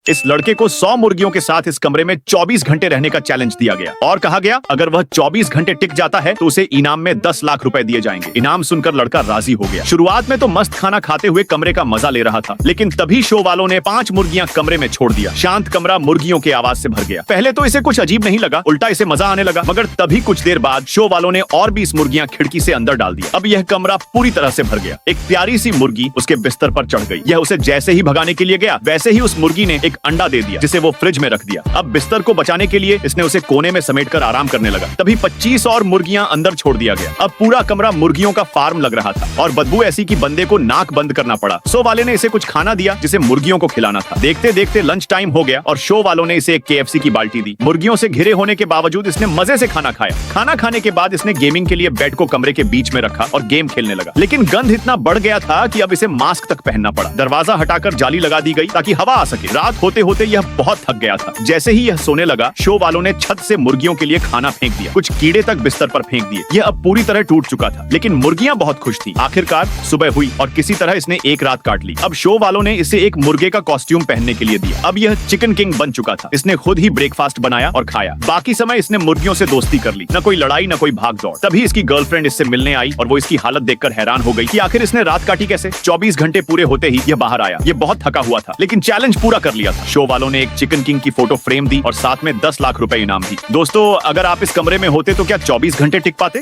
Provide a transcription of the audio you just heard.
इस लड़के को 100 मुर्गियों के साथ इस कमरे में 24 घंटे रहने का चैलेंज दिया गया और कहा गया अगर वह 24 घंटे टिक जाता है तो उसे इनाम में 10 लाख रुपए दिए जाएंगे। इनाम सुनकर लड़का राजी हो गया। शुरुआत में तो मस्त खाना खाते हुए कमरे का मजा ले रहा था, लेकिन तभी शो वालों ने 5 मुर्गियां कमरे में छोड़ दिया। शांत कमरा मुर्गियों की आवाज से भर गया। पहले तो इसे कुछ अजीब नहीं लगा, उल्टा इसे मजा आने लगा, मगर तभी कुछ देर बाद शो वालों ने और 20 मुर्गियां खिड़की से अंदर डाल दिया। अब यह कमरा पूरी तरह से भर गया। एक प्यारी सी मुर्गी उसके बिस्तर पर चढ़ गई। यह उसे जैसे ही भगाने के लिए गया वैसे ही उस मुर्गी ने एक अंडा दे दिया, जिसे वो फ्रिज में रख दिया। अब बिस्तर को बचाने के लिए इसने उसे कोने में समेटकर आराम करने लगा। तभी 25 और मुर्गियां अंदर छोड़ दिया गया। अब पूरा कमरा मुर्गियों का फार्म लग रहा था और बदबू ऐसी कि बंदे को नाक बंद करना पड़ा। शो वाले ने इसे कुछ खाना दिया जिसे मुर्गियों को खिलाना था। देखते देखते लंच टाइम हो गया और शो वालों ने इसे एक KFC की बाल्टी दी। मुर्गियों से घिरे होने के बावजूद इसने मजे से खाना खाया। खाना खाने के बाद इसने गेमिंग के लिए बेड को कमरे के बीच में रखा और गेम खेलने लगा, लेकिन गंध इतना बढ़ गया था कि अब इसे मास्क तक पहनना पड़ा। दरवाजा हटाकर जाली लगा दी गई ताकि हवा आ सके। रात होते होते यह बहुत थक गया था। जैसे ही यह सोने लगा, शो वालों ने छत से मुर्गियों के लिए खाना फेंक दिया। कुछ कीड़े तक बिस्तर पर फेंक दिए। यह अब पूरी तरह टूट चुका था, लेकिन मुर्गियां बहुत खुश थी। आखिरकार सुबह हुई और किसी तरह इसने एक रात काट ली। अब शो वालों ने इसे एक मुर्गे का कॉस्ट्यूम पहनने के लिए दिया। अब यह चिकन किंग बन चुका था। इसने खुद ही ब्रेकफास्ट बनाया और खाया। बाकी समय इसने मुर्गियों से दोस्ती कर ली। न कोई लड़ाई न कोई भाग दौड़। तभी इसकी गर्लफ्रेंड इससे मिलने आई और वो इसकी हालत देखकर हैरान हो गई कि आखिर इसने रात काटी कैसे। 24 घंटे पूरे होते ही यह बाहर आया। ये बहुत थका हुआ था, लेकिन चैलेंज पूरा कर लिया था। शो वालों ने एक चिकन किंग की फोटो फ्रेम दी और साथ में 10 लाख रुपए इनाम दी। दोस्तों, अगर आप इस कमरे में होते तो क्या 24 घंटे टिक पाते?